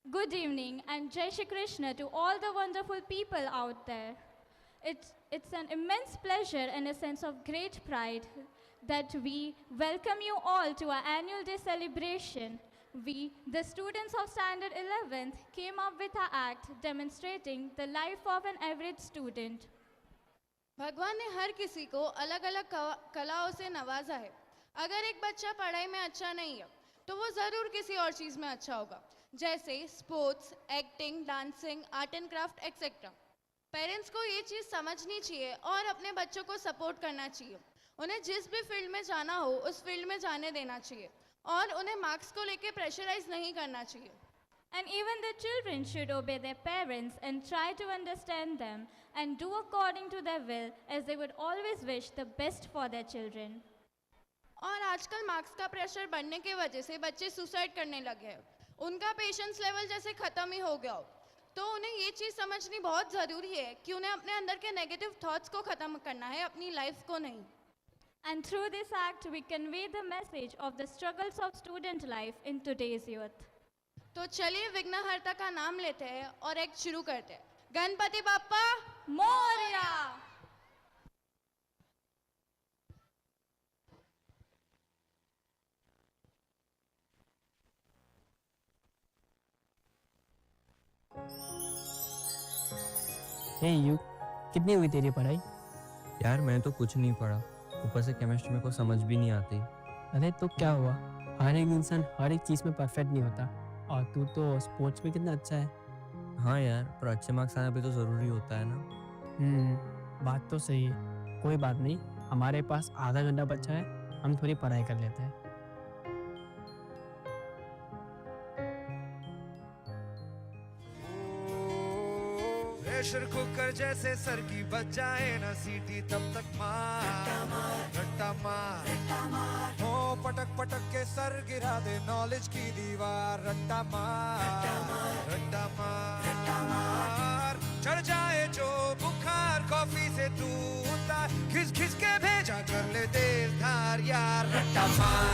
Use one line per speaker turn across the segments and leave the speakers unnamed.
Good evening and Jai Shri Krishna to all the wonderful people out there. It's an immense pleasure and a sense of great pride that we welcome you all to our annual day celebration. We, the students of Standard 11th, came up with our act demonstrating the life of an average student.
भगवान ने हर किसी को अलग अलग कलाओं से नवाजा है। अगर एक बच्चा पढ़ाई में अच्छा नहीं है तो वो ज़रूर किसी और चीज़ में अच्छा होगा, जैसे sports, acting, dancing, art and craft etcetera. Parents को ये चीज़ समझनी चाहिए और अपने बच्चों को सपोर्ट करना चाहिए। उन्हें जिस भी फील्ड में जाना हो उस फील्ड में जाने देना चाहिए और उन्हें मार्क्स को लेके प्रेशराइज नहीं करना चाहिए।
And even the children should obey their parents and try to understand them and do according to their will, as they would always wish the best for their children.
और आजकल marks का pressure बढ़ने की वजह से बच्चे suicide करने लगे हैं। उनका पेशेंस लेवल जैसे ख़त्म ही हो गया हो, तो उन्हें ये चीज़ समझनी बहुत ज़रूरी है कि उन्हें अपने अंदर के नेगेटिव थॉट्स को ख़त्म करना है, अपनी लाइफ को नहीं।
And through this act, we convey the message of the struggles of student life in today's youth.
तो चलिए विघ्नहर्ता का नाम लेते हैं और एक्ट शुरू करते हैं। गणपति बाप्पा
Moria!
यू कितनी हुई तेरी पढ़ाई?
यार मैं तो कुछ नहीं पढ़ा, ऊपर से केमिस्ट्री मेरे को समझ भी नहीं आती।
अरे तो क्या हुआ, हर एक इंसान हर एक चीज़ में परफेक्ट नहीं होता, और तू तो स्पोर्ट्स में कितना अच्छा है।
हाँ यार, पर अच्छे मार्क्स आना भी तो ज़रूरी होता है ना।
बात तो सही है। कोई बात नहीं, हमारे पास आधा घंटा बचा है, हम थोड़ी पढ़ाई कर लेते हैं।
प्रेशर कुकर जैसे सर की बच जाए ना सीटी, तब तक मार रट्टा मार हो, पटक पटक के सर गिरा दे नॉलेज की दीवार। रट्टा मार चढ़ जाए जो बुखार कॉफी से तू उतार, खिस खिस के भेजा कर ले तेज धार यार। रट्टा मार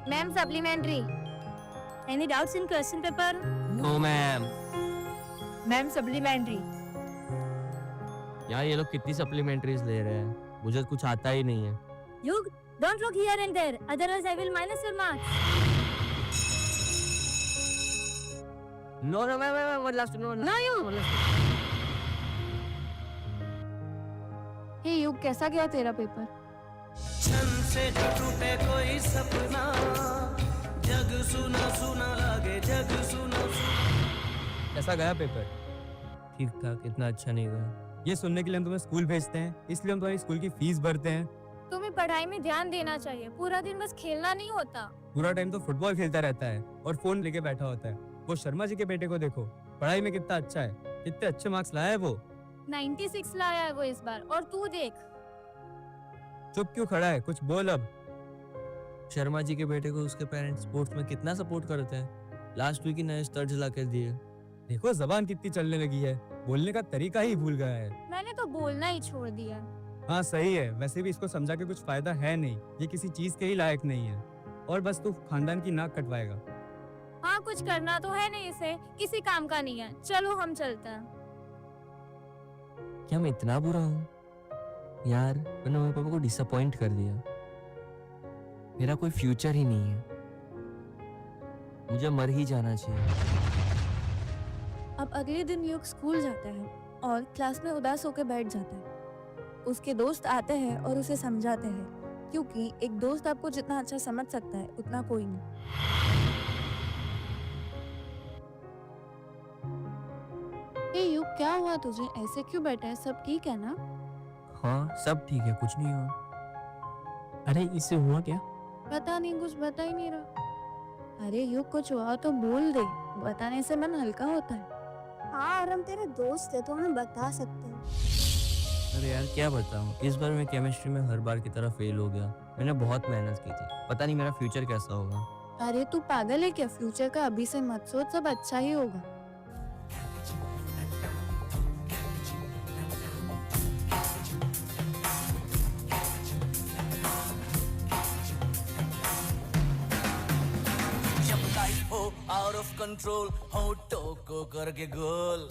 Ma'am, supplementary. Any doubts in question paper?
No ma'am.
Ma'am, supplementary.
यार ये लोग कितनी सप्लीमेंट्रीज ले रहे हैं, मुझे तो कुछ आता ही नहीं है।
You don't look here and there, otherwise I will minus your marks.
No no ma'am, one last no.
No, you.
Hey Yug, कैसा गया तेरा पेपर?
छन से जो टूटे कोई सपना, जग सुना सुना लागे, जग सुना सुना।
कैसा गया पेपर? ठीक ठाक, इतना अच्छा नहीं गया।
ये सुनने के लिए हम तुम्हें स्कूल भेजते हैं, इसलिए हम तुम्हारी स्कूल की फीस भरते हैं।
तुम्हें पढ़ाई में ध्यान देना चाहिए, पूरा दिन बस खेलना नहीं होता।
पूरा टाइम तो फुटबॉल खेलता रहता है और फोन लेके बैठा होता है। वो शर्मा जी के बेटे को देखो, पढ़ाई में कितना अच्छा है, कितने अच्छे मार्क्स लाया है वो।
96 लाया है वो इस बार, और तू देख।
चुप क्यों खड़ा है, कुछ बोल अब।
शर्मा जी के बेटे को उसके पेरेंट्स स्पोर्ट्स में कितना सपोर्ट करते हैं। लास्ट वीक ही नए स्टड्स ला के दिए।
देखो जबान कितनी चलने लगी है, बोलने का तरीका ही भूल गया है।
मैंने तो बोलना ही छोड़ दिया।
हाँ सही है, वैसे भी इसको समझा के कुछ फायदा है नहीं, ये किसी चीज के ही लायक नहीं है, और बस तू खानदान की नाक कटवाएगा।
हाँ, कुछ करना तो है नहीं इसे, किसी काम का नहीं है। चलो हम चलते हैं।
क्या मैं इतना बुरा हूँ यार? मैंने मेरे पापा को डिसअपॉइंट कर दिया। मेरा कोई फ्यूचर ही नहीं है, मुझे मर ही जाना चाहिए।
अब अगले दिन युग स्कूल जाता है और क्लास में उदास होकर बैठ जाता है। उसके दोस्त आते हैं और उसे समझाते हैं, क्योंकि एक दोस्त आपको जितना अच्छा समझ सकता है उतना कोई नहीं।
हे युग, क्या हुआ तुझे? ऐसे क्यों बैठा है? सब ठीक है ना?
हाँ सब ठीक है, कुछ नहीं हुआ।
अरे इससे हुआ क्या?
पता नहीं, कुछ बता ही नहीं रहा। अरे युग, कुछ हुआ तो बोल दे, बताने से मन हल्का होता है।
हाँ, और हम तेरे दोस्त है तो हमें बता सकते हैं।
अरे यार क्या बताऊँ, इस बार मैं केमिस्ट्री में हर बार की तरह फेल हो गया। मैंने बहुत मेहनत की थी, पता नहीं मेरा फ्यूचर कैसा होगा।
अरे तू पागल है क्या? फ्यूचर का अभी से मत सोच, सब अच्छा ही होगा।
कंट्रोल होठों को करके गोल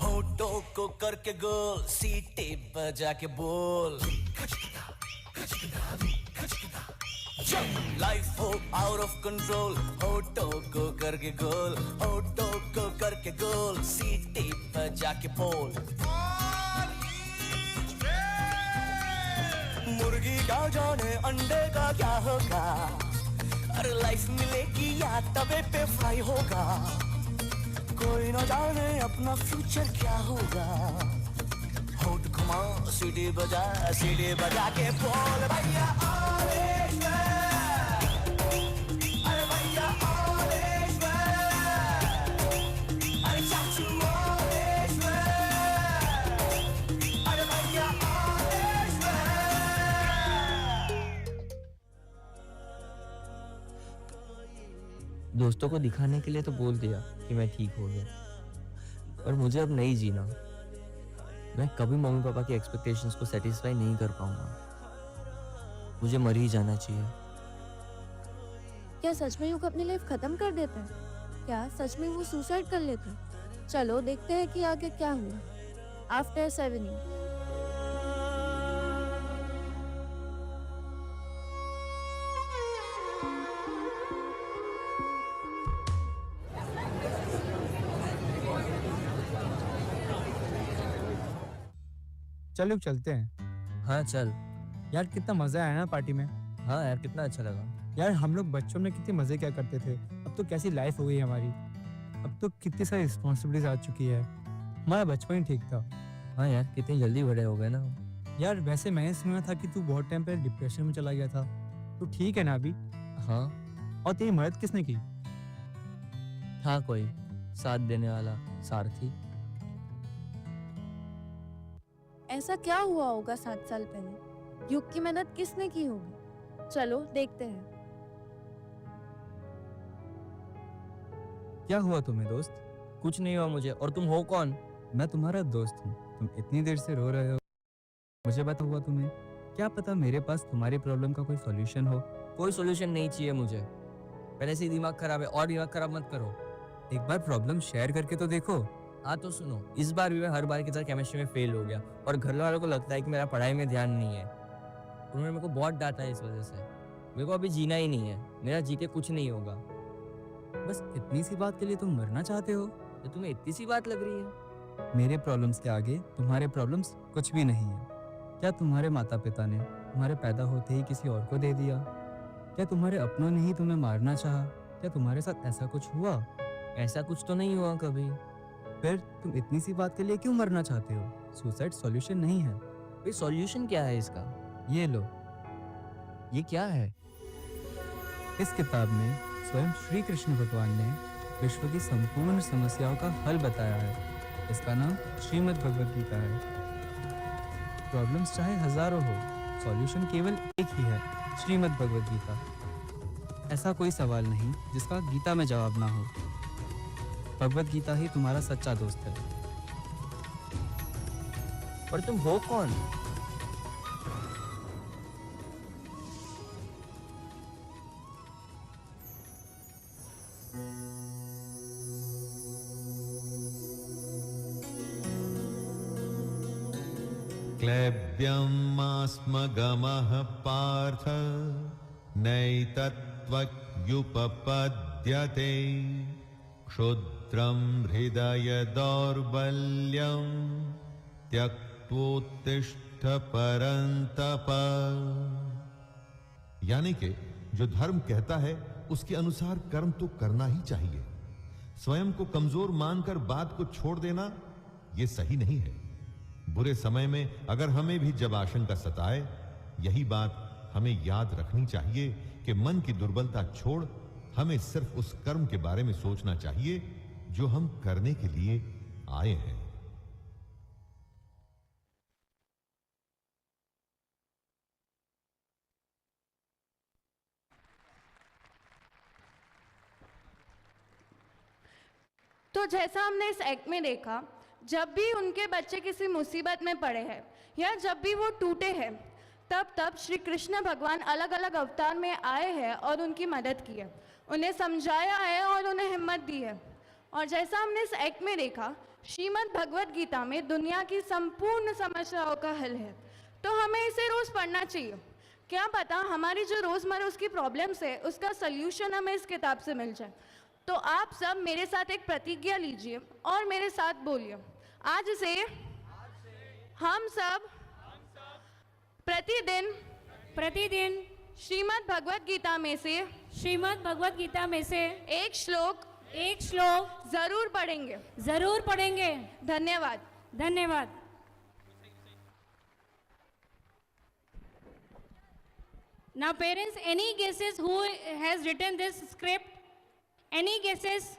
होठों को करके गोल सीटी बजा के बोल लाइफ हो आउट ऑफ कंट्रोल होठों को करके गोल होठों को करके गोल सीटी बजा के बोल मुर्गी का जाने अंडे का क्या होगा अरे लाइफ मिलेगी या तवे पे फ्राई होगा कोई न जाने अपना फ्यूचर क्या होगा होठ घुमा सीटी बजा के बोल भैया अरे भैया अरे चाचू अरे भैया
दोस्तों को दिखाने के लिए तो बोल दिया कि मैं ठीक हो गया पर मुझे अब नहीं जीना मैं कभी मम्मी पापा की एक्सपेक्टेशंस को सेटिस्फाई नहीं कर पाऊंगा मुझे मर ही जाना चाहिए
क्या सच में युग अपनी लाइफ खत्म कर देता है? क्या सच में वो सुसाइड कर लेता है? चलो देखते हैं कि आगे क्या हुआ। आफ्टर 7 years
चलो चलते हैं।
हाँ चल
यार कितना मजा आया ना पार्टी में।
हाँ यार कितना अच्छा लगा
यार हम लोग बच्चों में कितने मजे क्या करते थे, अब तो कैसी लाइफ हो गई हमारी। अब तो कितनी सारी रिस्पॉन्सिबिलिटीज आ चुकी है। हमारा बचपन ही ठीक था।
हाँ यार कितनी जल्दी बड़े हो गए ना
यार वैसे मैंने सुना था कि तू बहुत टाइम पहले डिप्रेशन में चला गया था, तो ठीक है ना अभी?
हाँ
और तेरी मदद किसने की?
था कोई साथ देने वाला सारथी।
ऐसा क्या हुआ होगा 7 साल पहले? युग की मदद किसने की होगी? चलो देखते हैं।
क्या हुआ तुम्हें दोस्त?
कुछ नहीं हुआ मुझे। और तुम हो कौन?
मैं तुम्हारा दोस्त हूँ। तुम इतनी देर से रो रहे हो, मुझे पता हुआ तुम्हें? क्या पता मेरे पास तुम्हारी प्रॉब्लम का कोई सॉल्यूशन हो।
कोई सॉल्यूशन नहीं चाहिए मुझे, पहले से ही दिमाग खराब है और दिमाग खराब मत करो।
एक बार प्रॉब्लम शेयर करके तो देखो।
हाँ तो सुनो, इस बार भी मैं हर बार की तरह केमिस्ट्री में फेल हो गया और घर वालों को लगता है कि मेरा पढ़ाई में ध्यान नहीं है। उन्होंने मेरे को बहुत डांटा है इस वजह से। मेरे को अभी जीना ही नहीं है, मेरा जी के कुछ नहीं होगा।
बस इतनी सी बात के लिए तुम मरना चाहते हो?
तो तुम्हें इतनी सी बात लग रही है?
मेरे प्रॉब्लम्स के आगे तुम्हारे प्रॉब्लम्स कुछ भी नहीं है। क्या तुम्हारे माता पिता ने तुम्हारे पैदा होते ही किसी और को दे दिया? क्या तुम्हारे अपनों ने ही तुम्हें मारना चाहा? क्या तुम्हारे साथ ऐसा कुछ हुआ?
ऐसा कुछ तो नहीं हुआ कभी।
फिर तुम इतनी सी बात के लिए क्यों मरना चाहते हो? सुसाइड सॉल्यूशन नहीं है।
भाई सॉल्यूशन क्या है इसका?
ये लो।
ये क्या है?
इस किताब में स्वयं श्री कृष्ण भगवान ने विश्व की संपूर्ण समस्याओं का हल बताया है। इसका नाम श्रीमद् भगवद गीता है। प्रॉब्लम्स चाहे हजारों हो, सॉल्यूशन केवल एक ही है, श्रीमद् भगवद गीता। ऐसा कोई सवाल नहीं जिसका गीता में जवाब ना हो। भगवद गीता ही तुम्हारा सच्चा दोस्त है।
पर तुम हो कौन?
क्लैब्यमास्मगमः पार्थ नैतत्त्वयुपपद्यते क्षुद्रं हृदय दौर्बल्यं त्यक्त्वोत्तिष्ठ परन्तप।
यानी कि जो धर्म कहता है उसके अनुसार कर्म तो करना ही चाहिए। स्वयं को कमजोर मानकर बात को छोड़ देना यह सही नहीं है। बुरे समय में अगर हमें भी जब आशंका सताए, यही बात हमें याद रखनी चाहिए कि मन की दुर्बलता छोड़ हमें सिर्फ उस कर्म के बारे में सोचना चाहिए जो हम करने के लिए आए हैं।
तो जैसा हमने इस एक्ट में देखा, जब भी उनके बच्चे किसी मुसीबत में पड़े हैं या जब भी वो टूटे हैं, तब श्री कृष्ण भगवान अलग अलग अवतार में आए हैं और उनकी मदद की है, उन्हें समझाया है और उन्हें हिम्मत दी है। और जैसा हमने इस एक्ट में देखा, श्रीमद् भगवद गीता में दुनिया की संपूर्ण समस्याओं का हल है, तो हमें इसे रोज़ पढ़ना चाहिए। क्या पता हमारी जो रोज़मर्रा उसकी प्रॉब्लम्स है उसका सल्यूशन हमें इस किताब से मिल जाए। तो आप सब मेरे साथ एक प्रतिज्ञा लीजिए और मेरे साथ बोलिए, आज से हम सब प्रतिदिन श्रीमद् भगवद गीता में से एक श्लोक जरूर पढ़ेंगे। धन्यवाद।
Now parents, any guesses who has written this script? Any guesses?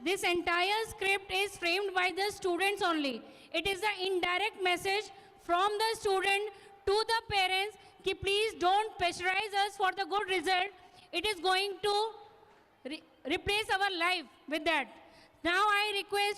This entire script is framed by the students only. It is an indirect message from the student to the parents कि please don't pressurize us for the good result. It is going to replace our life with that. Now I request